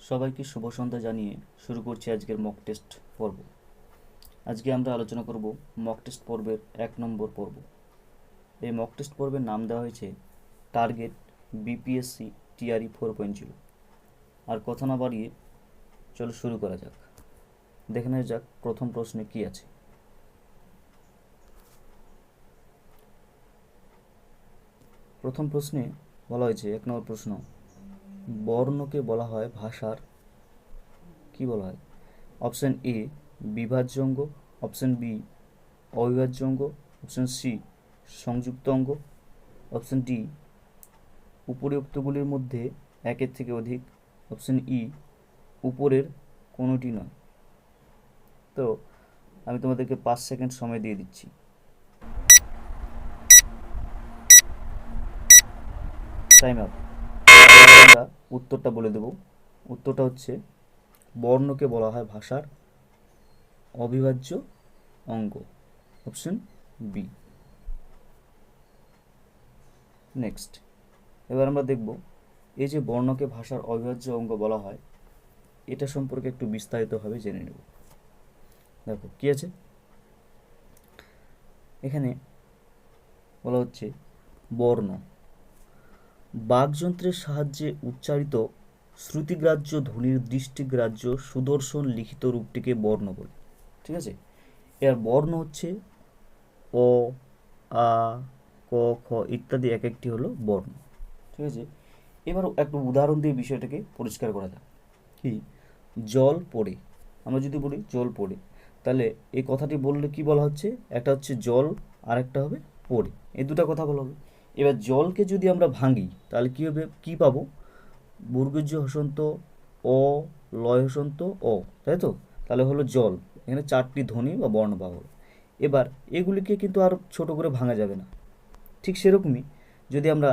সবাইকে শুভ সন্ধ্যা জানিয়ে শুরু করছি আজকের মক টেস্ট পর্ব। আজকে আমরা আলোচনা করব মক টেস্ট পর্বের 1 নম্বর পর্ব। এই মক টেস্ট পর্বের নাম দেওয়া হয়েছে টার্গেট বিপিএসসি টিআরই 4.0। আর কথা না বাড়িয়ে চলো শুরু করা যাক। দেখে নেওয়া যাক প্রথম প্রশ্নে কি আছে। প্রথম প্রশ্নে বলা হয়েছে 1 নম্বর প্রশ্ন, বর্ণকে বলা হয় ভাষার কি বলা হয়? অপশন এ বিভাজ্য অঙ্গ, অপশন বি অবিভাজ্য অঙ্গ, অপশন সি সংযুক্ত অঙ্গ, অপশন ডি উপরিউক্তগুলির মধ্যে একের থেকে অধিক, অপশন ই উপরের কোনোটি নয়। তো আমি তোমাদেরকে 5 সেকেন্ড সময় দিয়ে দিচ্ছি। Time up. আমরা উত্তরটা বলে দেব। উত্তরটা হচ্ছে বর্ণকে বলা হয় ভাষার অবিভাজ্য অঙ্গ, অপশন বি। নেক্সট, এবার আমরা দেখব এই যে বর্ণকে ভাষার অবিভাজ্য অঙ্গ বলা হয় এটা সম্পর্কে একটু বিস্তারিতভাবে জেনে নেব। দেখো কি আছে এখানে বলা হচ্ছে, বর্ণ বাকযন্ত্রের সাহায্যে উচ্চারিত শ্রুতিগ্রাহ্য ধ্বনির দৃষ্টিগ্রাহ্য সুদর্শন লিখিত রূপটিকে বর্ণ বলে। ঠিক আছে, এর বর্ণ হচ্ছে অ, আ, ক, খ ইত্যাদি এক একটি হলো বর্ণ। ঠিক আছে, এবার একটা উদাহরণ দিয়ে বিষয়টাকে পরিষ্কার করা যাক। কি, জল পড়ে, আমরা যদি বলি জল পড়ে, তাহলে এই কথাটি বললে কি বলা হচ্ছে? একটা হচ্ছে জল আর একটা হবে পড়ে, এই দুটো কথা বলা হবে। এবার জলকে যদি আমরা ভাঙি তাহলে কী হবে, কী পাবো? বর্গীয় হসন্ত অ, লয় হসন্ত অ, তাই তো? তাহলে হলো জল। এখানে 4টি ধ্বনি বা বর্ণ পাওয়া হলো। এবার এগুলিকে কিন্তু আর ছোট করে ভাঙা যাবে না। ঠিক সেরকমই যদি আমরা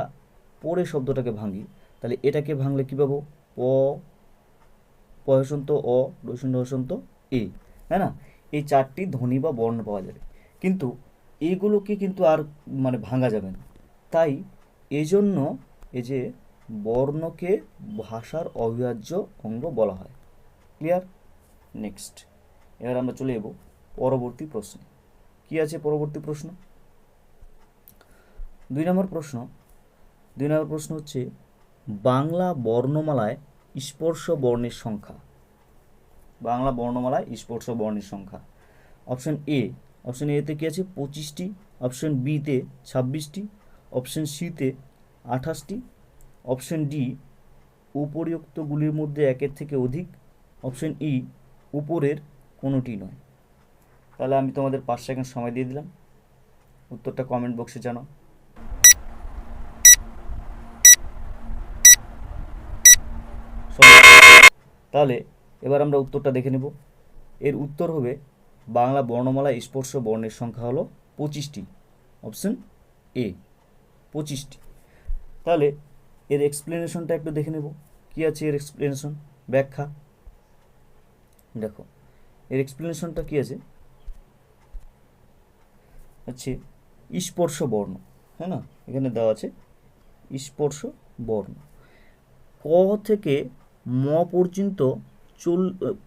পড়ে শব্দটাকে ভাঙি তাহলে এটাকে ভাঙলে কী পাবো? প, প হসন্ত অ, রসুন হসন্ত এ, তাই না? এই 4টি ধ্বনি বা বর্ণ পাওয়া যাবে, কিন্তু এইগুলোকে কিন্তু আর ভাঙা যাবে না। তাই এই জন্য এই যে বর্ণকে ভাষার অবিভাজ্য অঙ্গ বলা হয়। ক্লিয়ার? নেক্সট, এবার আমরা চলে যাব পরবর্তী প্রশ্নে। কি আছে পরবর্তী প্রশ্ন? 2 নম্বর প্রশ্ন হচ্ছে, বাংলা বর্ণমালায় স্পর্শ বর্ণের সংখ্যা। বাংলা বর্ণমালায় স্পর্শ বর্ণের সংখ্যা। অপশন এতে কি আছে? 25টি, অপশন বিতে 26টি, অপশন সিতে 28টি, অপশন ডি উপরিউক্তগুলির মধ্যে একের থেকে অধিক, অপশন ই উপরের কোনোটি নয়। তাহলে আমি তোমাদের 5 সেকেন্ড সময় দিয়ে দিলাম, উত্তরটা কমেন্ট বক্সে জানাও। তাহলে এবার আমরা উত্তরটা দেখে নেব। এর উত্তর হবে বাংলা বর্ণমালায় স্পর্শ বর্ণের সংখ্যা হলো 25টি, অপশন এ 25টি। তাহলে এর এক্সপ্লেনেশনটা একটু দেখে নেব। কি আছে এর এক্সপ্লেনেশন, ব্যাখ্যা? দেখো এর এক্সপ্লেনেশনটা কি আছে, হচ্ছে স্পর্শ বর্ণ, হ্যাঁ না, এখানে দেওয়া আছে স্পর্শ বর্ণ। ক থেকে ম পর্যন্ত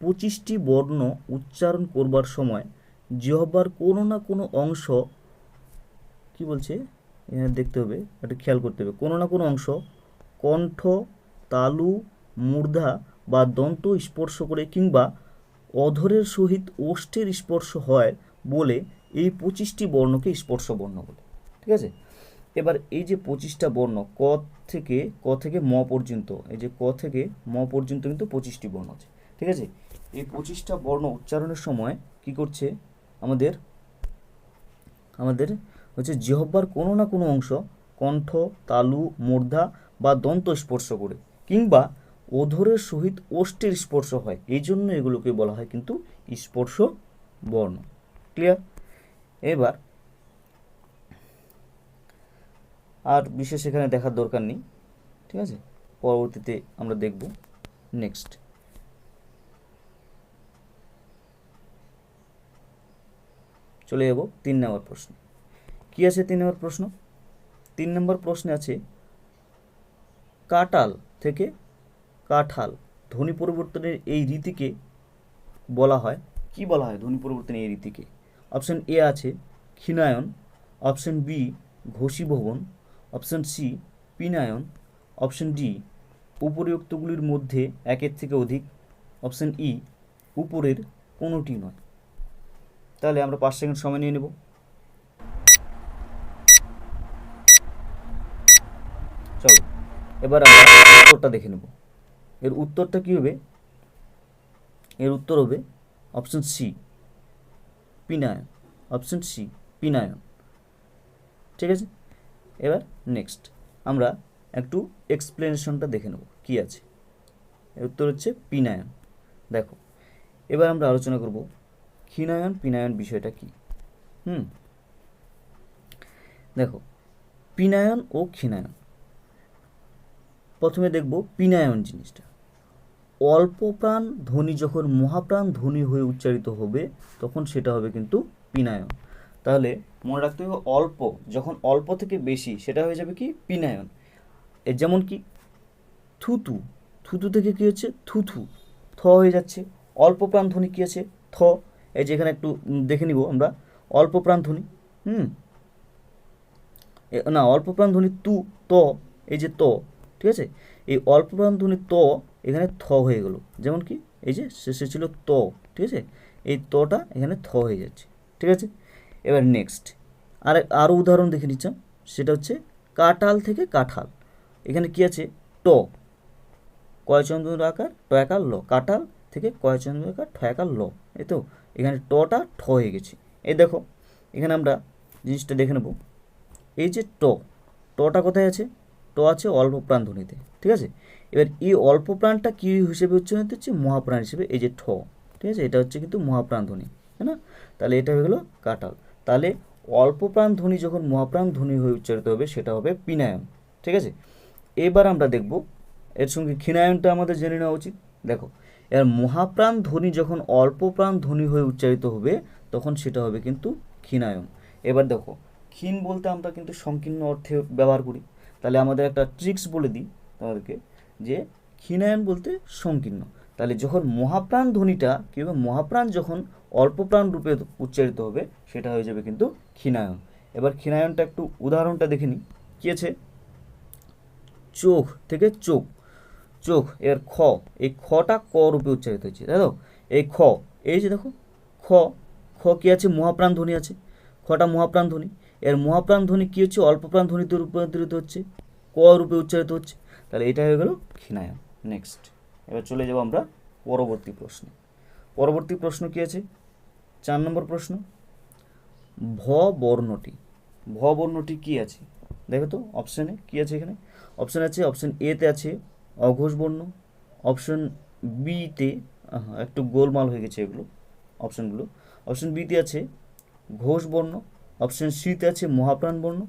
25টি বর্ণ উচ্চারণ করবার সময় জিহ্বার কোনো না কোনো অংশ, কি বলছে এখানে দেখতে হবে, একটু খেয়াল করতে হবে, কোনো না কোনো অংশ কণ্ঠ, তালু, মূর্ধা বা দন্ত স্পর্শ করে কিংবা অধরের সহিত ওষ্ঠের স্পর্শ হয় বলে এই 25টি বর্ণকে স্পর্শ বর্ণ বলে। ঠিক আছে, এবার এই যে 25টা বর্ণ ক থেকে ম পর্যন্ত, এই যে ক থেকে ম পর্যন্ত কিন্তু 25টি বর্ণ আছে। ঠিক আছে, এই 25টা বর্ণ উচ্চারণের সময় কি করছে আমাদের হচ্ছে জিহ্বার কোনো না কোনো অংশ কণ্ঠ, তালু, মূর্ধা বা দন্ত স্পর্শ করে কিংবা অধরের সহিত ওষ্ঠের স্পর্শ হয়, এই জন্য এগুলোকে বলা হয় কিন্তু স্পর্শ বর্ণ। ক্লিয়ার? এবার আর বিশেষ এখানে দেখার দরকার নেই। ঠিক আছে, পরবর্তীতে আমরা দেখব। নেক্সট, চলে যাব 3 নম্বর প্রশ্ন। কি আছে 3 নম্বর প্রশ্ন? 3 নম্বর প্রশ্নে আছে, কাঁঠাল থেকে কাঁঠাল ধ্বনি পরিবর্তনের এই রীতিকে বলা হয়, কি বলা হয় ধ্বনি পরিবর্তনের এই রীতিকে? অপশন এ আছে ক্ষীণায়ন, অপশন বি ঘোষীভবন, অপশন সি পিনায়ন, অপশন ডি উপরিউক্তগুলির মধ্যে একের থেকে অধিক, অপশন ই উপরের কোনোটি নয়। তাহলে আমরা 5 সেকেন্ড সময় নিয়ে নেব। চলো এবার আমরা উত্তরটা দেখে নেব। এর উত্তরটা কি হবে? এর উত্তর হবে অপশন সি পিনায়ন, অপশন সি পিনায়ন। ঠিক আছে, এবার নেক্সট আমরা একটু এক্সপ্লেনেশনটা দেখে নেব কি আছে। এর উত্তর হচ্ছে পিনায়ন। দেখো এবার আমরা আলোচনা করব ক্ষীণায়ন পিনায়ন বিষয়টা কি। দেখো পিনায়ন ও ক্ষীণায়ন, প্রথমে দেখব পিনায়ন জিনিসটা। অল্প প্রাণ ধ্বনি যখন মহাপ্রাণ ধ্বনি হয়ে উচ্চারিত হবে তখন সেটা হবে কিন্তু পিনায়ন। তাহলে মনে রাখতে হবে অল্প, যখন অল্প থেকে বেশি সেটা হয়ে যাবে কি পিনায়ন। এর যেমন কি থুতু, থুতু থেকে কি হচ্ছে থুথু, থ হয়ে যাচ্ছে। অল্প প্রাণ ধ্বনি কি আছে থ। এই যে এখানে একটু দেখে নিব আমরা অল্প প্রাণ ধ্বনি, না অল্প প্রাণ ধ্বনি তু ত, এই যে ত, ঠিক আছে, এই অল্প প্রাণ ধ্বনি ত এখানে থ হয়ে গেল। যেমন কি এই যে শেষে ছিল ত, ঠিক আছে, এই তটা এখানে থ হয়ে যাচ্ছে। ঠিক আছে, এবার নেক্সট আরও উদাহরণ দেখে নিচ্ছাম, সেটা হচ্ছে কাঁঠাল থেকে কাঁঠাল। এখানে কি আছে ট, কয়চন্দ্র আকার ট একার ল, কাঁঠাল থেকে কয়চন্দ্র আকার ঠ একার ল, এই তো এখানে টটা ঠ হয়ে গেছে। এই দেখো এখানে আমরা জিনিসটা দেখে নেব। এই যে টটা কোথায় আছে? ট আছে অল্প প্রাণ ধ্বনিতে, ঠিক আছে। এবার এই অল্প প্রাণটা কী হিসেবে উচ্চারিত হচ্ছে? মহাপ্রাণ হিসেবে, এই যে ঠ, ঠিক আছে, এটা হচ্ছে কিন্তু মহাপ্রাণ ধ্বনি, তাই না? তাহলে এটা হয়ে গেল কাঁঠাল। তাহলে অল্প প্রাণ ধ্বনি যখন মহাপ্রাণ ধ্বনি হয়ে উচ্চারিত হবে সেটা হবে পিনায়ন। ঠিক আছে, এবার আমরা দেখব এর সঙ্গে ক্ষীণায়নটা আমাদের জেনে নেওয়া উচিত। দেখো এর মহাপ্রাণ ধ্বনি যখন অল্প প্রাণ ধ্বনি হয়ে উচ্চারিত হবে তখন সেটা হবে কিন্তু ক্ষীণায়ন। এবার দেখো ক্ষীণ বলতে আমরা কিন্তু সংকীর্ণ অর্থে ব্যবহার করি, তাহলে আমাদের একটা ট্রিক্স বলে দিই তোমাদেরকে, যে ক্ষীণায়ন বলতে সংকীর্ণ। তাহলে যখন মহাপ্রাণ ধ্বনিটা কী হবে? মহাপ্রাণ যখন অল্প প্রাণ রূপে উচ্চারিত হবে সেটা হয়ে যাবে কিন্তু ক্ষীণায়ন। এবার ক্ষীণায়নটা একটু উদাহরণটা দেখে নিই কী আছে। চোখ থেকে চোখ, চোখ এর খ, এই খটা ক রূপে উচ্চারিত হচ্ছে, তাই তো? এই খ, এই যে দেখো খ, খ কী আছে? মহাপ্রাণ ধ্বনি আছে, খটা মহাপ্রাণ ধ্বনি। এর মহাপ্রাণ ধ্বনি কী হচ্ছে? অল্প প্রাণ ধ্বনিতে রূপান্তরিত হচ্ছে, ক রূপে উচ্চারিত হচ্ছে, তাহলে এটা হয়ে গেল ক্ষীণায়ন। নেক্সট এবার চলে যাব আমরা পরবর্তী প্রশ্নে। পরবর্তী প্রশ্ন কী আছে? 4 নম্বর প্রশ্ন, ভ বর্ণটি। ভ বর্ণটি কী আছে দেখো তো অপশানে কী আছে? এখানে অপশান আছে, অপশান এতে আছে অঘোষ বর্ণ, অপশান বিতে একটু গোলমাল হয়ে গেছে এগুলো অপশানগুলো, অপশান বিতে আছে ঘোষ বর্ণ, অপশান সিতে আছে মহাপ্রাণ বর্ণ,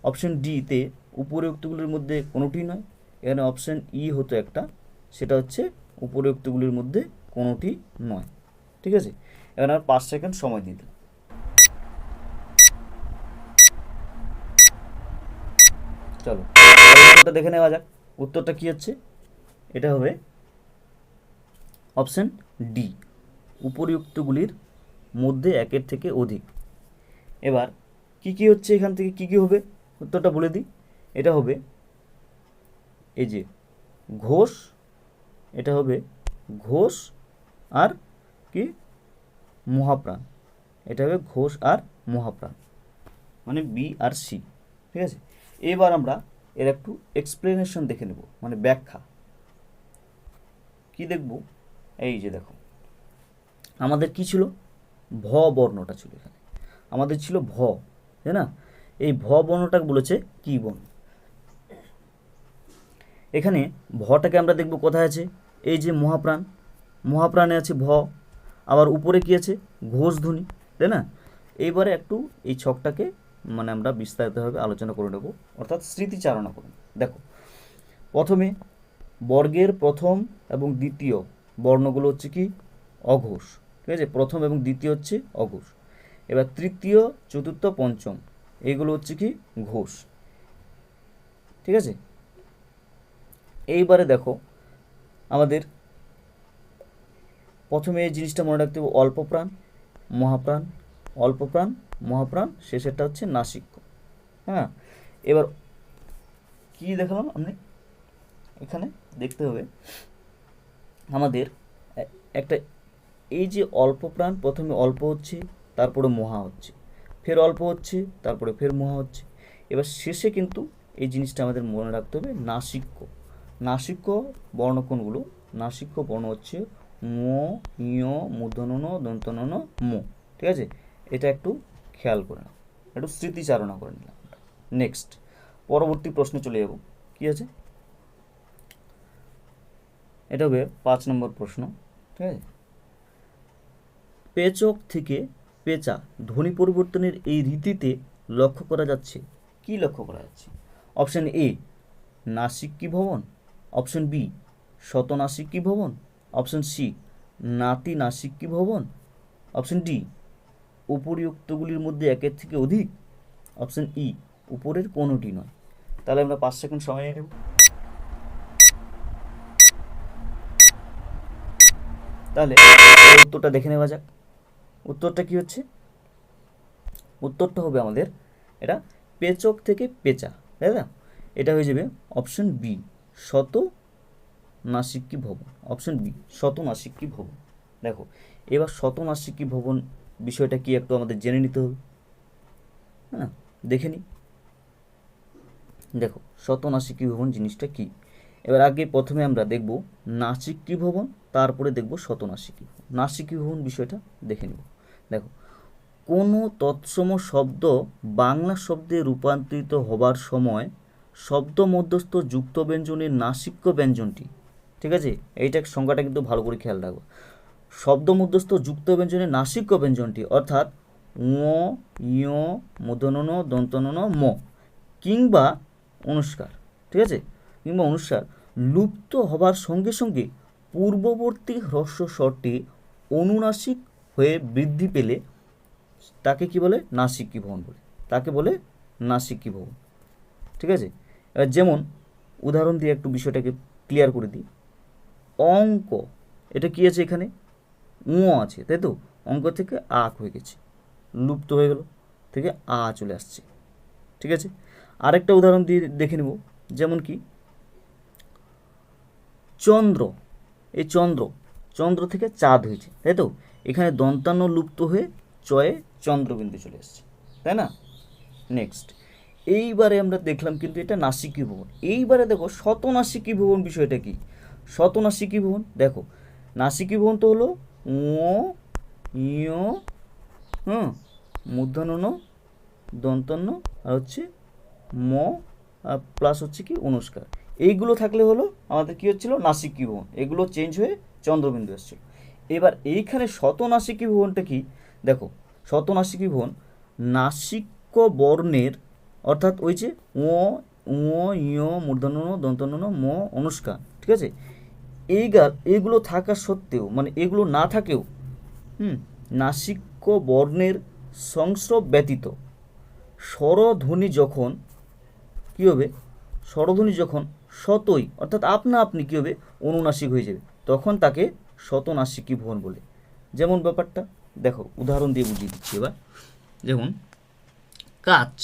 অপশান ডিতে উপরিউক্তগুলির মধ্যে কোনোটি নয়। এখানে অপশান ই হতো একটা, সেটা হচ্ছে উপরিউক্তগুলির মধ্যে কোনোটি নয়। ঠিক আছে, এবার আর 5 সেকেন্ড সময় দিতে। চলো উত্তরটা দেখে নেওয়া যাক। উত্তরটা কী হচ্ছে? এটা হবে অপশান ডি, উপরিউক্তগুলির মধ্যে একের থেকে অধিক। এবার কি কি হচ্ছে এখান থেকে, কি কি হবে উত্তরটা বলে দিই। এটা হবে এই যে ঘোষ, এটা হবে ঘোষ আর কি মহাপ্রাণ, এটা হবে ঘোষ আর মহাপ্রাণ, মানে বি আর সি। ঠিক আছে, এবার আমরা এর একটু এক্সপ্লেনেশন দেখে নেব, মানে ব্যাখ্যা। কি দেখব? এই যে দেখো আমাদের কি ছিল? ভ বর্ণটা ছিল এখানে, আমাদের ছিল ভ, তাই না? এই ভ বর্ণটা বলেছে কি বর্ণ। এখানে ভটাকে আমরা দেখব কোথায় আছে? এই যে মহাপ্রাণ, মহাপ্রাণে আছে ভ, আবার উপরে কি আছে? ঘোষ ধ্বনি, তাই না? এইবারে একটু এই ছকটাকে মানে আমরা বিস্তারিতভাবে আলোচনা করে নেব, অর্থাৎ স্মৃতিচারণা করব। দেখো প্রথমে বর্গের প্রথম এবং দ্বিতীয় বর্ণগুলো হচ্ছে কি অঘোষ, ঠিক আছে, প্রথম এবং দ্বিতীয় হচ্ছে অঘোষ। এবার তৃতীয় চতুর্থ পঞ্চম এইগুলো হচ্ছে কি ঘোষ। ঠিক আছে, এইবারে দেখো আমাদের প্রথমে এই জিনিসটা মনে রাখতে হবে, অল্প প্রাণ মহাপ্রাণ, অল্প প্রাণ মহাপ্রাণ, শেষেরটা হচ্ছে নাসিক্য। হ্যাঁ, এবার কি দেখালাম আপনি এখানে দেখতে হবে আমাদের একটা, এই যে অল্প প্রাণ প্রথমে অল্প হচ্ছে, তারপরে মহা হচ্ছে, ফের অল্প হচ্ছে, তারপরে ফের মহা হচ্ছে, এবার শেষে কিন্তু এই জিনিসটা আমাদের মনে রাখতে হবে নাসিক্য। নাসিক্য বর্ণ কোনগুলো? নাসিক্য বর্ণ হচ্ছে ম, ইয়, মূর্ধন্য ণ, দন্তন্য ন, ম। ঠিক আছে, এটা একটু খেয়াল করে নাও, একটু স্মৃতিচারণা করে নিলাম। নেক্সট পরবর্তী প্রশ্নে চলে যাব। কি আছে? এটা হবে 5 নম্বর প্রশ্ন। ঠিক আছে, পেচক থেকে পেঁচা ধ্বনি পরিবর্তনের এই রীতিতে লক্ষ্য করা যাচ্ছে। কি লক্ষ্য করা যাচ্ছে? অপশন এ নাসিক্যী ভবন, অপশন বি শতনাসিক্যী ভবন, অপশন সি নাতি নাসিক্যী ভবন, অপশন ডি উপরিউক্তগুলির মধ্যে একের থেকে অধিক, অপশন ই উপরের কোনোটি নয়। তাহলে আমরা 5 সেকেন্ড সময় নেব। তাহলে উত্তরটা দেখে নেওয়া যাক। উত্তরটা কি হচ্ছে? উত্তরটা হবে আমাদের এটা পেচক থেকে পেঁচা, তাই না? এটা হয়ে যাবে অপশন বি শত নাসিক্যী ভবন, অপশন বি শত নাসিক্যী ভবন। দেখো, এবার শত নাসিক্যী ভবন বিষয়টা কি একটু আমাদের জেনে নিতে হবে। হ্যাঁ, দেখে নিই। দেখো, শত নাসিক্যী ভবন জিনিসটা কি। এবার আগে প্রথমে আমরা দেখব নাসিক্যী ভবন, তারপরে দেখব শত নাসিক্যী ভবন। নাসিক্যী ভবন বিষয়টা দেখে নিব। দেখো, কোনো তৎসম শব্দ বাংলা শব্দে রূপান্তরিত হবার সময় শব্দ মধ্যস্থ যুক্ত ব্যঞ্জনের নাসিক্য ব্যঞ্জনটি, ঠিক আছে, এইটা সংজ্ঞাটা কিন্তু ভালো করে খেয়াল রাখবো। শব্দ মধ্যস্থ যুক্ত ব্যঞ্জনের নাসিক্য ব্যঞ্জনটি অর্থাৎ ঙ, ইয়, মূর্ধন্য ণ, দন্তন্য ন, ম কিংবা অনুস্কার, ঠিক আছে, কিংবা অনুস্কার লুপ্ত হবার সঙ্গে সঙ্গে পূর্ববর্তী হ্রস্ব স্বরটি অনুনাসিক হয়ে বৃদ্ধি পেলে তাকে কি বলে? নাসিক্যী ভবন বলে, তাকে বলে নাসিক্যী ভবন। ঠিক আছে, এবার যেমন উদাহরণ দিয়ে একটু বিষয়টাকে ক্লিয়ার করে দিই। অঙ্ক, এটা কি আছে এখানে? ঙ আছে, তাই তো? অঙ্ক থেকে আক হয়ে গেছে, লুপ্ত হয়ে গেল, থেকে আ চলে আসছে। ঠিক আছে, আরেকটা উদাহরণ দিয়ে দেখে নেব। যেমন কি চন্দ্র, এই চন্দ্র, চন্দ্র থেকে চাঁদ হয়েছে, তাই তো? এখানে দন্তান্ন লুপ্ত হয়ে চয়ে চন্দ্রবিন্দু চলে এসছে, তাই না? নেক্সট, এইবারে আমরা দেখলাম কিন্তু এটা নাসিক্যী ভবন। এইবারে দেখো শতনাসিক্যী ভবন বিষয়টা কি। শতনাসিক্যী ভবন, দেখো নাসিক্যী ভবন তো হলো ঙ, ইয়, মূর্ধন্য ণ, দন্তন্য আর হচ্ছে ম আর প্লাস হচ্ছে কি অনুস্কার। এইগুলো থাকলে হলো আমাদের কি হচ্ছিল? নাসিক্যী ভবন। এগুলো চেঞ্জ হয়ে চন্দ্রবিন্দু এসেছিল। এবার এইখানে শতনাসিক্যী ভবনটা কি? দেখো, শতনাসিক্যী ভবন নাসিক্য বর্ণের অর্থাৎ ওই যে ও, ইয়, মূর্ধন্য ণ, দন্তন্য ন, ম অনুস্কার, ঠিক আছে, এইগুলো থাকা সত্ত্বেও, মানে এগুলো না থাকেও নাসিক্য বর্ণের সংস্রব ব্যতীত স্বরধ্বনি যখন কী হবে? স্বরধ্বনি যখন শতই অর্থাৎ আপনা আপনি কী হবে? অনুনাসিক হয়ে যাবে, তখন তাকে শতনাসিক্যী ভবন বলে। যেমন ব্যাপারটা দেখো, উদাহরণ দিয়ে বুঝিয়ে দিচ্ছি এবার। যেমন কাচ,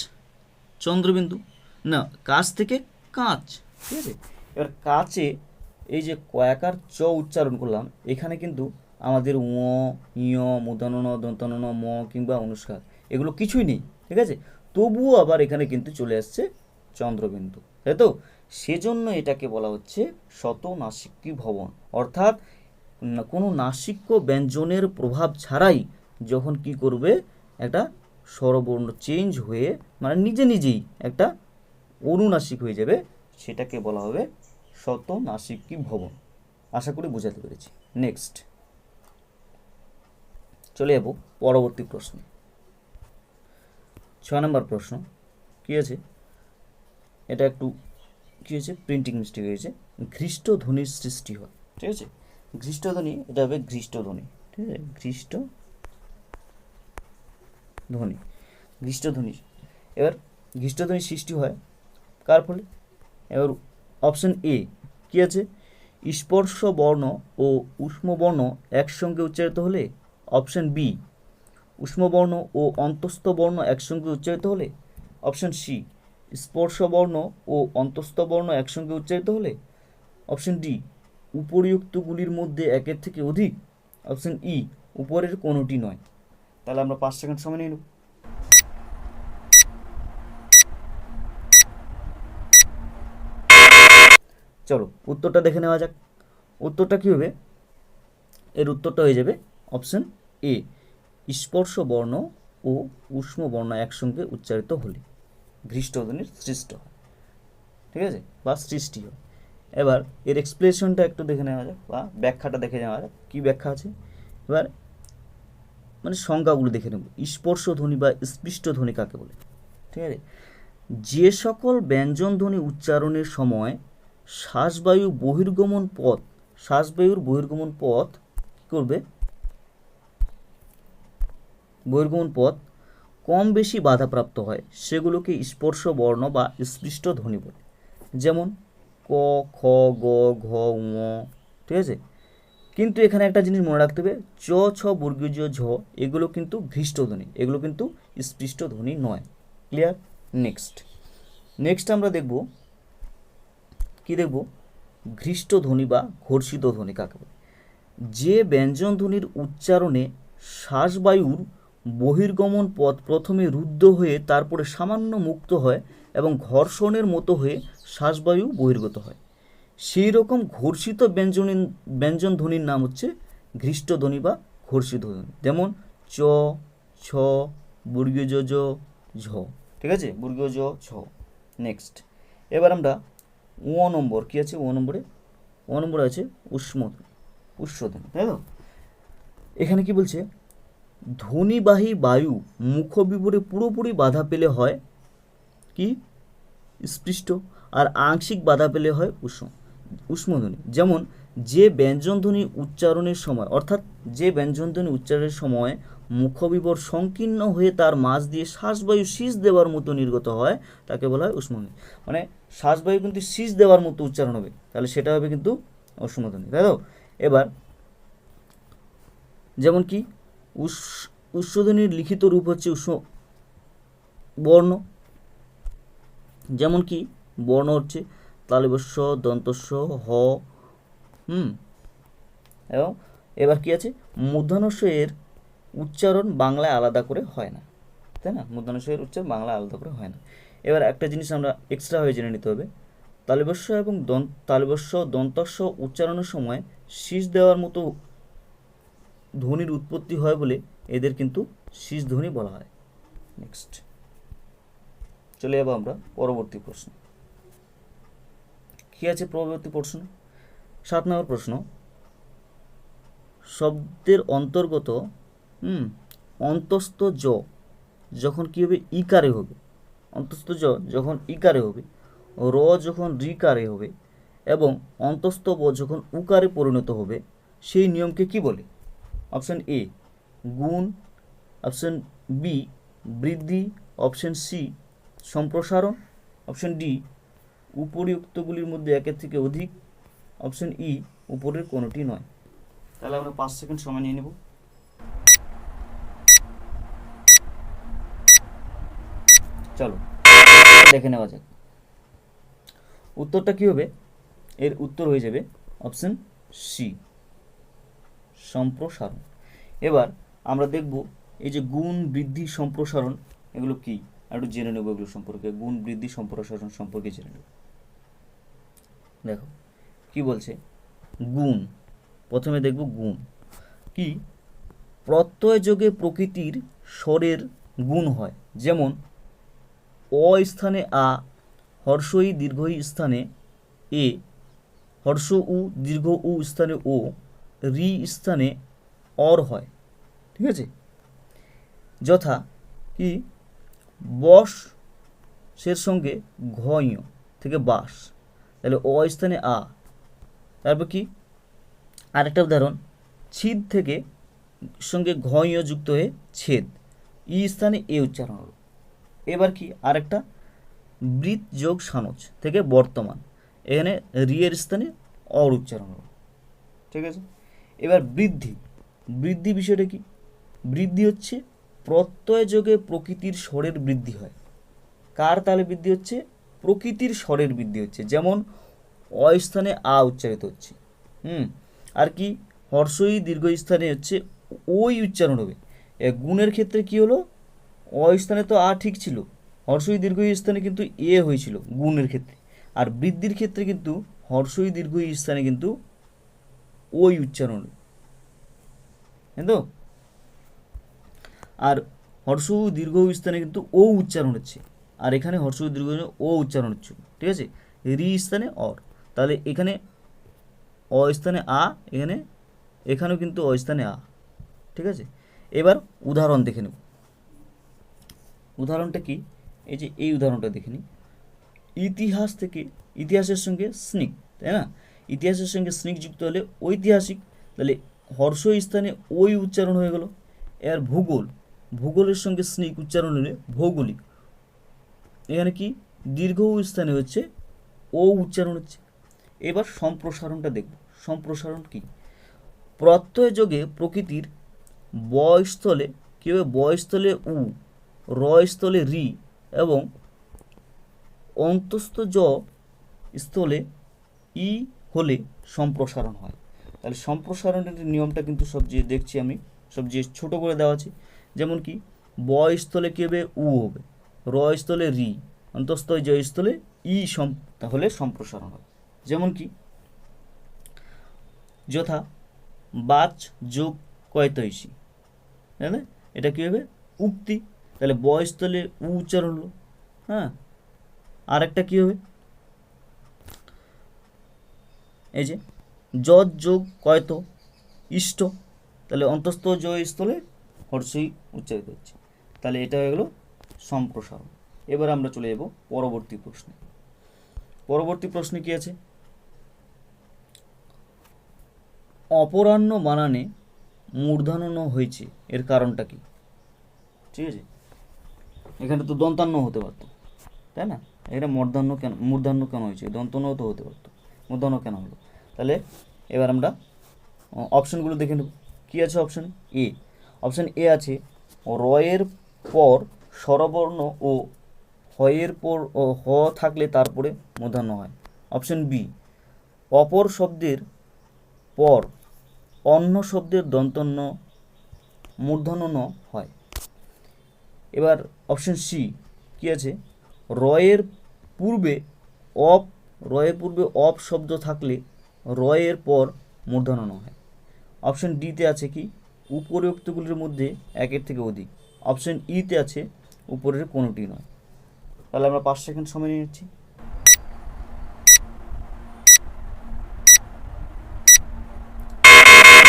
চন্দ্রবিন্দু, না কাছ থেকে কাঁচ, ঠিক আছে। এবার কাচে এই যে কয়াকার চ উচ্চারণ করলাম, এখানে কিন্তু আমাদের ঙ, ইয়, মূর্ধন্য ণ, দন্তন্য ন, ম কিংবা অনুস্কার এগুলো কিছুই নেই, ঠিক আছে। তবুও আবার এখানে কিন্তু চলে আসছে চন্দ্রবিন্দু, তাই তো? সেজন্য এটাকে বলা হচ্ছে শতনাসিক্যী ভবন। অর্থাৎ কোনো নাসিক্য ব্যঞ্জনের প্রভাব ছাড়াই যখন কি করবে, একটা স্বরবর্ণ চেঞ্জ হয়ে মানে নিজে নিজেই একটা অনুনাসিক হয়ে যাবে, সেটাকে বলা হবে শতনাসিক্যী ভবন। আশা করি বোঝাতে পেরেছি। নেক্সট চলে যাব পরবর্তী প্রশ্নে। 6 নম্বর প্রশ্ন কি আছে? এটা একটু কি হয়েছে? প্রিন্টিং মিস্টেক হয়েছে। ঘৃষ্ট ধ্বনির সৃষ্টি হয়, ঠিক আছে। ঘৃষ্ট ধ্বনি, এটা হবে ঘৃষ্ট ধ্বনি, ঠিক আছে। ঘৃষ্ট ধ্বনি, ঘৃষ্ট ধ্বনি। এবার ঘৃষ্ট ধ্বনি সৃষ্টি হয় কার ফলে? এবার অপশন এ কি আছে? স্পর্শ বর্ণ ও উষ্ম বর্ণ একসঙ্গে উচ্চারিত হলে, অপশন বি। উষ্ম বর্ণ ও অন্তস্থ বর্ণ একসঙ্গে উচ্চারিত হলে, অপশন সি। স্পর্শ বর্ণ ও অন্তস্থ বর্ণ একসঙ্গে উচ্চারিত হলে, অপশন ডি। উপরিউক্তগুলির মধ্যে একের থেকে অধিক, অপশন ই। উপরের কোনোটি নয়। তাহলে আমরা 5 সেকেন্ড সময় নিয়ে নেব। চলো উত্তরটা দেখে নেওয়া যাক। উত্তরটা কী হবে? এর উত্তরটা হয়ে যাবে অপশন এ। স্পর্শ বর্ণ ও উষ্ম বর্ণ একসঙ্গে উচ্চারিত হলে ঘৃষ্টধ্বনির সৃষ্টি হয়, ঠিক আছে, বা সৃষ্টি হয়। এবার এর এক্সপ্লেনেশনটা একটু দেখে নেওয়া যাক, বা ব্যাখ্যাটা দেখে নেওয়া যাক, কী ব্যাখ্যা আছে। এবার মানে সংজ্ঞাগুলো দেখে নেব। স্পর্শ ধ্বনি বা স্পৃষ্ট ধ্বনি কাকে বলে? ঠিক আছে, যে সকল ব্যঞ্জন ধ্বনি উচ্চারণের সময় শ্বাসবায়ুর বহির্গমন পথ কী করবে? বহির্গমন পথ কম বেশি বাধাপ্রাপ্ত হয়, সেগুলোকে স্পর্শ বর্ণ বা স্পৃষ্ট ধ্বনি বলে। যেমন ক, খ, গ, ঘ, ঙ, ঠিক আছে। কিন্তু এখানে একটা জিনিস মনে রাখতে হবে, চ, ছ, বর্গীয় জ, ঝ এগুলো কিন্তু ঘৃষ্ট ধ্বনি, এগুলো কিন্তু স্পৃষ্ট ধ্বনি নয়। ক্লিয়ার? নেক্সট আমরা দেখব, কি দেখব? ঘৃষ্ট ধ্বনি বা ঘর্ষিত ধ্বনি কাকে বলে? যে ব্যঞ্জন ধ্বনির উচ্চারণে শ্বাসবায়ুর বহির্গমন পথ প্রথমে রুদ্ধ হয়ে তারপরে সামান্য মুক্ত হয় এবং ঘর্ষণের মতো হয়ে শ্বাসবায়ু বহির্গত হয়, সেই রকম ঘর্ষিত ব্যঞ্জন ধ্বনির নাম হচ্ছে ঘৃষ্ট ধ্বনি বা ঘর্ষিত ধ্বনি। যেমন চ, ছ, বর্গীয় জ, জ, ঝ, ঠিক আছে, বর্গীয় জ, ঝ। নেক্সট এবার আমরা নম্বর কি আছে? নম্বরে আছে উষ্মধ্বনি, তাই তো? এখানে কি বলছে? ধ্বনিবাহী বায়ু মুখবিবরে পুরোপুরি বাধা পেলে হয় কি? স্পৃষ্ট, আর আংশিক বাধা পেলে হয় উষ্মধ্বনি। যেমন যে ব্যঞ্জনধ্বনি উচ্চারণের সময়, অর্থাৎ যে ব্যঞ্জনধ্বনি উচ্চারণের সময় মুখবিবর সংকীর্ণ হয়ে তার মাঝ দিয়ে শ্বাসবায়ু শীষ দেওয়ার মতো নির্গত হয়, তাকে বলা হয় উষ্মধ্বনি। মানে শ্বাসবায়ু কিন্তু শীষ দেওয়ার মতো উচ্চারণ হবে, তাহলে সেটা হবে কিন্তু উষ্মধ্বনি, তাই তো? এবার যেমন কি উষ্মধ্বনির লিখিত রূপ হচ্ছে উষ্ম বর্ণ। যেমন কি বর্ণ হচ্ছে তালব্য দন্তস্ব হ, এবং এবার কি আছে? মূর্ধন্য এর উচ্চারণ বাংলায় আলাদা করে হয় না, তাই না? মূর্ধন্য এর উচ্চারণ বাংলায় আলাদা করে হয় না। এবার একটা জিনিস আমরা এক্সট্রা হয়ে জেনে নিতে হবে, তালব্য এবং তালব্য দন্তস্ব উচ্চারণের সময় শীষ দেওয়ার মতো ধ্বনির উৎপত্তি হয় বলে এদের কিন্তু শীষ ধ্বনি বলা হয়। নেক্সট চলে যাবো আমরা পরবর্তী প্রশ্ন। কি আছে পরবর্তী প্রশ্ন? 7 নম্বর প্রশ্ন, শব্দের অন্তর্গত অন্তস্থ জ যখন কি হবে? ইকারে হবে। অন্তস্থ জ যখন ইকারে হবে, র যখন রিকারে হবে এবং অন্তস্থ ব যখন উকারে পরিণত হবে, সেই নিয়মকে কি বলে? অপশন এ গুণ, অপশন বি বৃদ্ধি, অপশন সি সম্প্রসারণ, অপশন ডি উপরিউক্তগুলির মধ্যে একের থেকে অধিক, অপশন ই উপরের কোনোটি নয়। তাহলে আমরা 5 সেকেন্ড সময় নিয়ে নেব। চলো দেখে নেওয়া যাক উত্তরটা কি হবে। এর উত্তর হয়ে যাবে অপশন সি সম্প্রসারণ। এবার আমরা দেখব এই যে গুণ, বৃদ্ধি, সম্প্রসারণ এগুলো কি একটু জেনে নেব, এগুলো সম্পর্কে। গুণ, বৃদ্ধি, সম্প্রসারণ সম্পর্কে জেনে নেব। দেখো কি বলছে। গুণ, প্রথমে দেখব গুণ কি? প্রত্যয় যোগে প্রকৃতির স্বরের গুণ হয়। যেমন অ স্থানে আ, হর্ষই দীর্ঘই স্থানে এ, হর্ষ উ দীর্ঘ উ স্থানে ও, রি স্থানে অর হয়, ঠিক আছে। যথা কি? বস সের সঙ্গে ঘয় থেকে বাস, তাহলে অ স্থানে আ। তারপর কি? আরেকটা উদাহরণ, ছিদ থেকে সঙ্গে ঘয় যুক্ত হয়ে ছেদ, ই স্থানে এ উচ্চারণ হলো। এবার কি? আরেকটা বৃত যোগ সানজ থেকে বর্তমান, এখানে রি এর স্থানে অর উচ্চারণ হবে। ঠিক আছে, এবার বৃদ্ধি। বৃদ্ধি বিষয়টা কি? বৃদ্ধি হচ্ছে প্রত্যয় যোগে প্রকৃতির স্বরের বৃদ্ধি হয়। কার তালে বৃদ্ধি হচ্ছে? প্রকৃতির স্বরের বৃদ্ধি হচ্ছে। যেমন অ স্থানে আ উচ্চারিত হচ্ছে। আর কি হর্ষই দীর্ঘ স্থানে হচ্ছে ওই উচ্চারণ হবে। গুণের ক্ষেত্রে কি হলো? অ স্থানে তো আ ঠিক ছিল, হর্ষই দীর্ঘ স্থানে কিন্তু এ হয়েছিল গুণের ক্ষেত্রে। আর বৃদ্ধির ক্ষেত্রে কিন্তু হর্ষই দীর্ঘ স্থানে কিন্তু ওই উচ্চারণ হবে, তো। আর হর্ষ দীর্ঘ স্থানে কিন্তু ও উচ্চারণ হচ্ছে, আর এখানে হর্ষ দীর্ঘ ও উচ্চারণ হচ্ছে, ঠিক আছে। রি স্থানে অর, তাহলে এখানে অ স্থানে আ, এখানেও কিন্তু অ স্থানে আ। ঠিক আছে, এবার উদাহরণ দেখে নেব। উদাহরণটা কি? এই যে এই উদাহরণটা দেখে নিই। ইতিহাস থেকে, ইতিহাসের সঙ্গে স্নিক, তাই না? ইতিহাসের সঙ্গে স্নিক যুক্ত হলে ঐতিহাসিক, তাহলে হর্ষ স্থানে ওই উচ্চারণ হয়ে গেল। এর ভূগোল, ভূগোলের সঙ্গে স্নিক উচ্চারণ হলে ভৌগোলিক, এখানে কি দীর্ঘ স্থানে হচ্ছে ও উচ্চারণ হচ্ছে। এবার সম্প্রসারণটা দেখব। সম্প্রসারণ কি? প্রত্যয় যোগে প্রকৃতির বয়স্থলে কি হবে? বয়স্থলে উ, রয়স্থলে রি এবং অন্তস্থ জ স্থলে ই হলে সম্প্রসারণ হয়। তাহলে সম্প্রসারণের নিয়মটা কিন্তু সবচেয়ে দেখছি আমি সবচেয়ে ছোট করে দেওয়া আছে। যেমন কি বয়স্থলে কী হবে? উ হবে, রয়স্থলে রি, অন্তস্থ জয়স্থলে ই, তাহলে সম্প্রসারণ হবে। যেমন কি যথা বাচ যোগ কয়তৈষী, তাই না? এটা কী হবে? উক্তি, তাহলে বয়স্থলে উ উচ্চারণ হলো। হ্যাঁ, আর একটা কী হবে? এই যে যজ যোগ কয়ত ইষ্ট, তাহলে অন্তস্থ জয় স্থলে হর্ষই উচ্চারিত হচ্ছে। তাহলে এটা হয়ে গেল সম্প্রসারণ। এবার আমরা চলে যাব পরবর্তী প্রশ্নে। পরবর্তী প্রশ্নে কি আছে? অপরাহ্ন বানানে মূর্ধন্য হয়েছে, এর কারণটা কি? ঠিক আছে, এখানে তো দন্তান্ন হতে পারতো, তাই না? এখানে মূর্ধন্য কেন হয়েছে? দন্তন্যও তো হতে পারতো, মূর্ধন্য কেন হলো? তাহলে এবার আমরা অপশনগুলো দেখে নেব। কী আছে অপশন এ? অপশন এ আছে রয়ের পর স্বরবর্ণ ও হয়ের পর ও হ থাকলে তারপরে মূর্ধন্য হয়। অপশন বি অপর শব্দের পর অন্য শব্দের দন্তন্য মূর্ধন্য ন হয়। এবার অপশন সি কি আছে? রয়ের পূর্বে অপ, রয়ের পূর্বে অপ শব্দ থাকলে রয়ের পর মূর্ধন্য ন হয়। অপশন ডিতে আছে কি উপরিউক্তগুলির মধ্যে একের থেকে অধিক। অপশন ইতে আছে উপরের কোনোটি নয়। তাহলে আমরা 5 সেকেন্ড সময় নিয়ে নিচ্ছি।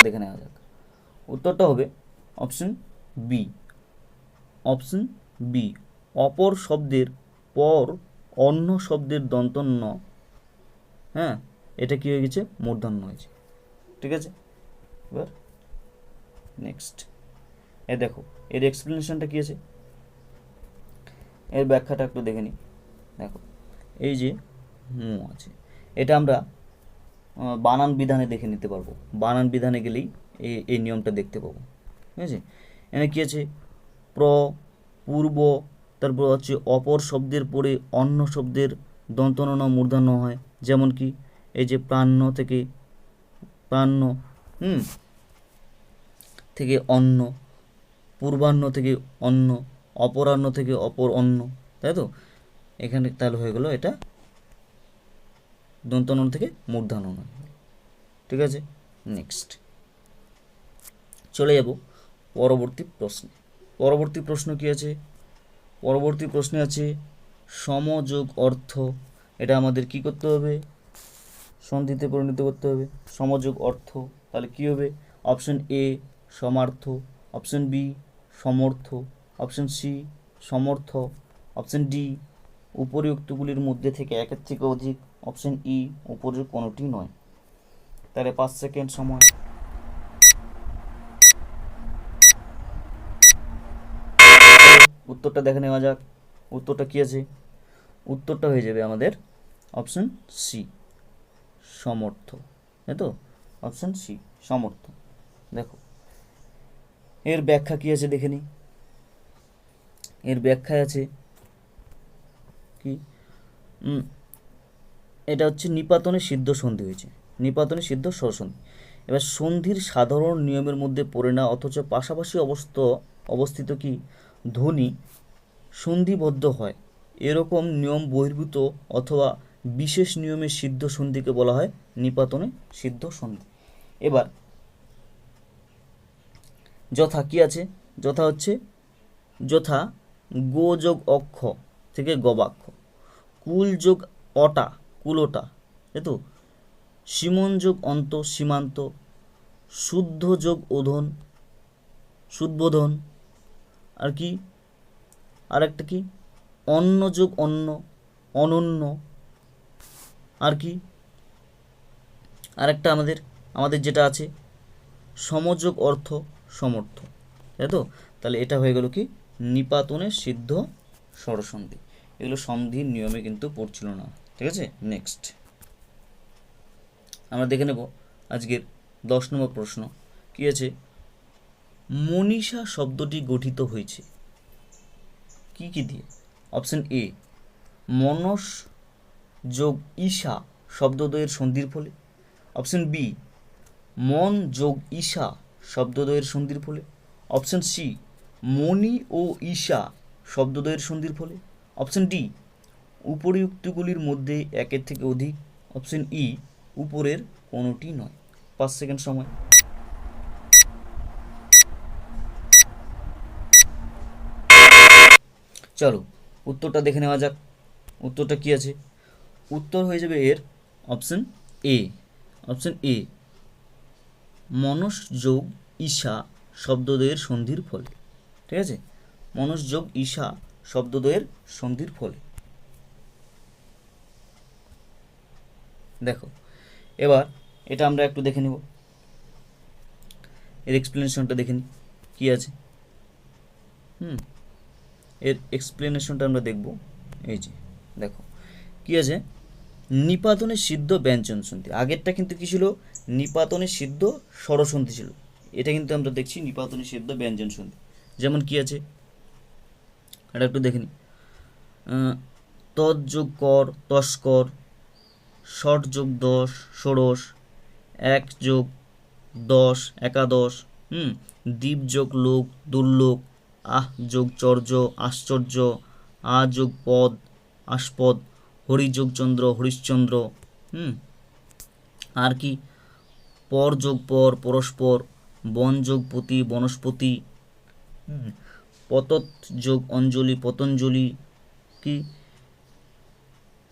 দেখে নেওয়া যাক। উত্তরটা হবে অপশন বি। অপশন বি, অপর শব্দের পর অন্য শব্দের দন্তন্য, হ্যাঁ, এটা কি হয়ে গেছে? মূর্ধন্য হয়েছে। ঠিক আছে, এবার নেক্সট এ দেখো এর এক্সপ্লেনেশনটা কী আছে, এর ব্যাখ্যাটা একটু দেখে নিই। দেখো এই যে আছে, এটা আমরা বানান বিধানে দেখে নিতে পারবো। বানান বিধানে গেলেই এই নিয়মটা দেখতে পাবো। ঠিক আছে, এখানে কী আছে? পূর্ব, তারপর হচ্ছে অপর শব্দের পরে অন্য শব্দের দন্তন্য মূর্ধন্য হয়। যেমন কি এই যে প্রাণ্য থেকে প্রাণ্য, থেকে অন্য, পূর্বাহ্ন থেকে অন্য, অপরাহ্ন থেকে অপর অন্য, তাই তো? এখানে তাহলে হয়ে গেল এটা দন্তন্য থেকে মূর্ধন্য নয়। ঠিক আছে, নেক্সট চলে যাব পরবর্তী প্রশ্নে। পরবর্তী প্রশ্ন কি আছে? পরবর্তী প্রশ্নে আছে সমযোগ অর্থ। এটা আমাদের কি করতে হবে? সন্ধিতে পরিণত করতে হবে। সমযোগ অর্থ তাহলে কি হবে? Option A Samarth, option B সমর্থ, অপশন সি সমর্থ, অপশন ডি উপরিউক্তগুলির মধ্যে থেকে একের থেকে অধিক, অপশন ই উপরের কোনোটি নয়। তাহলে 5 সেকেন্ড সময়। উত্তরটা দেখে নেওয়া যাক। উত্তরটা কী আছে? উত্তরটা হয়ে যাবে আমাদের অপশন সি সমর্থ, তাই তো? অপশন সি সমর্থ। দেখো এর ব্যাখ্যা কি আছে দেখে নিই। এর ব্যাখ্যায় আছে কি, এটা হচ্ছে নিপাতনে সিদ্ধ সন্ধি হয়েছে, নিপাতনে সিদ্ধ স্বরসন্ধি। এবার সন্ধির সাধারণ নিয়মের মধ্যে পড়ে না, অথচ পাশাপাশি অবস্থিত কি ধ্বনি সন্ধিবদ্ধ হয়, এরকম নিয়ম বহির্ভূত অথবা বিশেষ নিয়মে সিদ্ধ সন্ধিকে বলা হয় নিপাতনে সিদ্ধ সন্ধি। এবার যথা কি আছে, যথা হচ্ছে যথা গো যোগ অক্ষ থেকে গবাক্ষ, কুল যোগ অটা কুলোটা, তাই তো? সীমন যোগ অন্ত সীমান্ত, শুদ্ধ যোগ ওধন শুদ্বোধন, আর কি আর একটা কি অন্য যোগ অন্য অনন্য, আর কি আরেকটা আমাদের যেটা আছে সমযোগ অর্থ সমর্থ, তাই তো? তাহলে এটা হয়ে গেল কি নিপাতনের সিদ্ধ স্বরসন্ধি। এগুলো সন্ধির নিয়মে কিন্তু পড়ছিল না, ঠিক আছে? নেক্সট আমরা দেখে নেব আজকের 10 নম্বর প্রশ্ন কি আছে, মনীষা শব্দটি গঠিত হয়েছে কি কি দিয়ে? অপশন এ মনস যোগ ঈশা শব্দদ্বয়ের সন্ধির ফলে, অপশন বি মন যোগ ঈশা শব্দদ্বয়ের সন্ধির ফলে, অপশন সি মণি ও ঈশা শব্দদ্বয়ের সন্ধির ফলে, অপশন ডি উপরিউক্তগুলির মধ্যে একের থেকে অধিক, অপশন ই উপরের কোনোটি নয়। 5 সেকেন্ড সময়। চলো উত্তরটা দেখে নেওয়া যাক। উত্তরটা কি আছে? উত্তর হয়ে যাবে এর অপশন এ, অপশন এ মনস যোগ ঈশা শব্দদ্বয়ের সন্ধির ফলে, ঠিক আছে? মনস যোগ ঈশা শব্দদ্বয়ের সন্ধির ফলে। দেখো এবার এটা আমরা একটু দেখে নেব, এর এক্সপ্লেনেশনটা দেখে নিই কী আছে। এর এক্সপ্লেনেশনটা আমরা দেখব। এই যে দেখো কী আছে, নিপাতনে সিদ্ধ ব্যঞ্জন সন্ধি। আগেরটা কিন্তু কী ছিল? নিপাতনে সিদ্ধ স্বরসন্ধি ছিল। এটা কিন্তু আমরা দেখছি নিপাতনে সিদ্ধ ব্যঞ্জন সন্ধি। যেমন কি আছে এটা একটু দেখে নিই। তৎযোগ কর তস্কর, ষট যোগ 10 ষোড়শ, 1 যোগ 10 একাদশ, দ্বীপ যোগ লোক দুর্লোক, আহ যোগ চর্য আশ্চর্য, আ যোগ পদ আস্পদ, হরি যোগ চন্দ্র হরিশ্চন্দ্র, আর কি পর যোগ পর পরস্পর, বন যোগ পতি বনস্পতি, পতত যোগ অঞ্জলি পতঞ্জলি, কি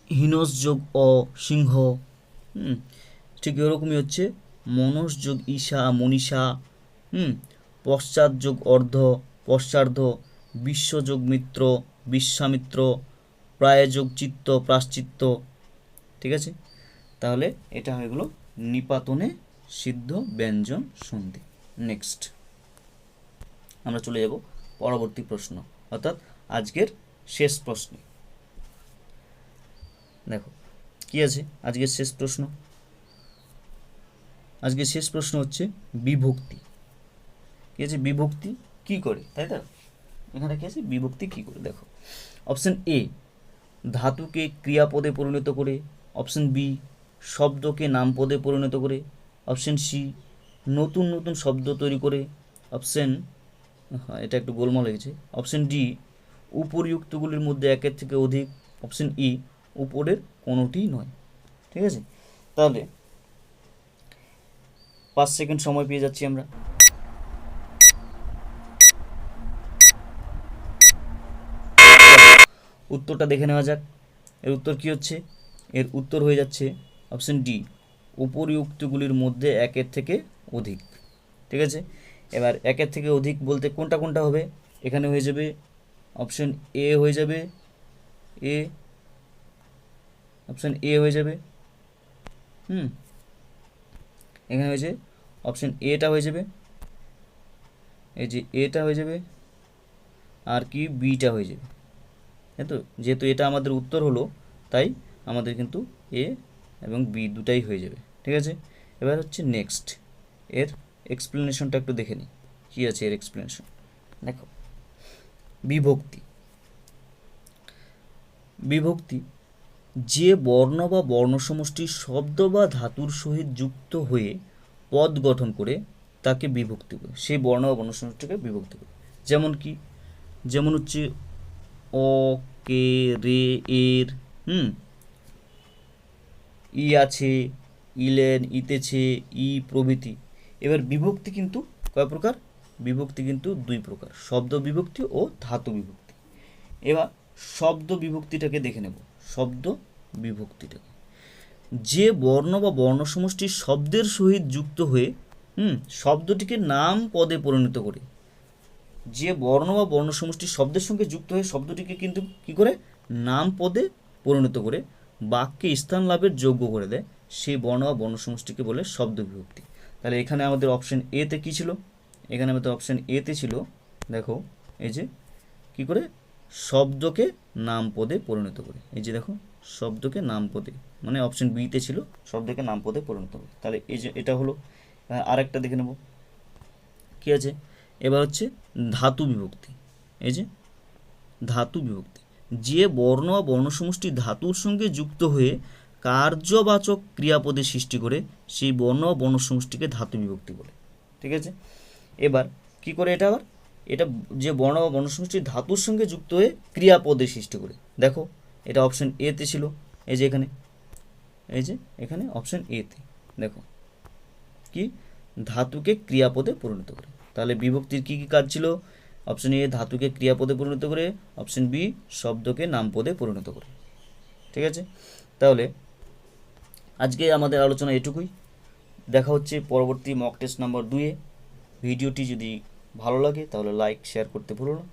হিনস যোগ অ সিংহ। ঠিক এরকমই হচ্ছে মনস যোগ ঈশা মনীষা, পশ্চাৎ যোগ অর্ধ পশ্চার্ধ, বিশ্বযোগ মিত্র বিশ্বামিত্র, প্রায় যোগ চিত্ত প্রাশ্চিত্য, ঠিক আছে? তাহলে এটা হয়ে গেল নিপাতনে সিদ্ধ ব্যঞ্জন সন্ধি। নেক্সট আমরা চলে যাব পরবর্তী প্রশ্ন, অর্থাৎ আজকের শেষ প্রশ্নে। দেখো কি আছে আজকের শেষ প্রশ্ন। আজকের শেষ প্রশ্ন হচ্ছে বিভক্তি। কি আছে? বিভক্তি কি করে, তাই তো? এখানে কি আছে? বিভক্তি কি করে। দেখো অপশন এ ধাতুকে ক্রিয়াপদে পরিণত করে, অপশন বি শব্দকে নামপদে পরিণত করে, অপশন সি নতুন নতুন শব্দ তৈরি করে, অপশন এটা একটু গোলমাল হয়েছে, অপশন ডি উপরিউক্তগুলির মধ্যে একের থেকে অধিক, অপশন ই উপরের কোনোটি নয়। ঠিক আছে? তাহলে 5 সেকেন্ড সময় পেয়ে যাচ্ছি আমরা। উত্তরটা দেখে নেওয়া যাক। এর উত্তর কি হচ্ছে? এর উত্তর হয়ে যাচ্ছে অপশন ডি উপরিউক্তগুলির মধ্যে একের থেকে অধিক। ঠিক আছে? এবার একের থেকে অধিক বলতে কোনটা কোনটা হবে? এখানে হয়ে যাবে অপশন এ হয়ে যাবে, অপশন এ হয়ে যাবে, এখানে হয়েছে অপশন এটা হয়ে যাবে, এই যে এটা হয়ে যাবে, আর কি বিটা হয়ে যাবে। তাই তো? যেহেতু এটা আমাদের উত্তর হলো তাই আমাদের কিন্তু এ এবং বি দুটাই হয়ে যাবে। ঠিক আছে, এবার হচ্ছে নেক্সট এর এক্সপ্লেনেশনটা একটু দেখে নিই কী আছে এর এক্সপ্লেনেশন। দেখো, বিভক্তি। বিভক্তি যে বর্ণ বা বর্ণসমষ্টি শব্দ বা ধাতুর সহিত যুক্ত হয়ে পদ গঠন করে তাকে বিভক্তি বলে, সেই বর্ণ বা বর্ণসমষ্টিকে বিভক্তি বলে। যেমন কি, যেমন হচ্ছে অ, কে, রে, এর, ই আছে, ইলেন, ইতেছে, ই প্রভৃতি। এবার বিভক্তি কিন্তু কয় প্রকার? বিভক্তি কিন্তু দুই প্রকার, শব্দ বিভক্তি ও ধাতু বিভক্তি। এবার শব্দ বিভক্তিটাকে দেখে নেব। শব্দ বিভক্তিটাকে, যে বর্ণ বা বর্ণ সমষ্টি শব্দের সহিত যুক্ত হয়ে শব্দটিকে নাম পদে পরিণত করে, যে বর্ণ বা বর্ণ সমষ্টি শব্দের সঙ্গে যুক্ত হয়ে শব্দটিকে কিন্তু কি করে নাম পদে পরিণত করে বাক্যে স্থান লাভের যোগ্য করে দেয়, সেই বর্ণ বা বর্ণ সমষ্টিকে বলে শব্দ বিভক্তি। তাহলে এখানে আমাদের অপশন এতে কি ছিল? এখানে আমাদের অপশন এতে ছিল, দেখো এই যে কি করে শব্দকে নাম পদে পরিণত করে, এই যে দেখো শব্দকে নাম পদে, মানে অপশন বিতে ছিল শব্দকে নাম পদে পরিণত করে। তাহলে এই যে এটা হলো। আরেকটা দেখে নেব কি আছে। এবার হচ্ছে ধাতু বিভক্তি। এই যে ধাতু বিভক্তি, যে বর্ণ বা বর্ণসমষ্টি ধাতুর সঙ্গে যুক্ত হয়ে কার্যবাচক ক্রিয়াপদের সৃষ্টি করে সেই বর্ণ বা বর্ণসমষ্টিকে ধাতু বিভক্তি বলে। ঠিক আছে, এবার কি করে এটা? আবার এটা যে বর্ণ বা বর্ণসমষ্টি ধাতুর সঙ্গে যুক্ত হয়ে ক্রিয়াপদের সৃষ্টি করে, দেখো এটা অপশন এতে ছিল, এই যে এখানে, এই যে এখানে অপশন এতে দেখো কি ধাতুকে ক্রিয়াপদে পরিণত করে। তাহলে বিভক্তির কি কি কাজ ছিল? অপশন এ ধাতুকে ক্রিয়াপদে পরিণত করে, অপশন বি শব্দকে নামপদে পরিণত করে। ঠিক আছে, তাহলে আজকে আমাদের আলোচনা এটুকুই। দেখা হচ্ছে পরবর্তী মক টেস্ট নাম্বার 2-এ। ভিডিওটি যদি ভালো লাগে তাহলে লাইক শেয়ার করতে ভুলো না।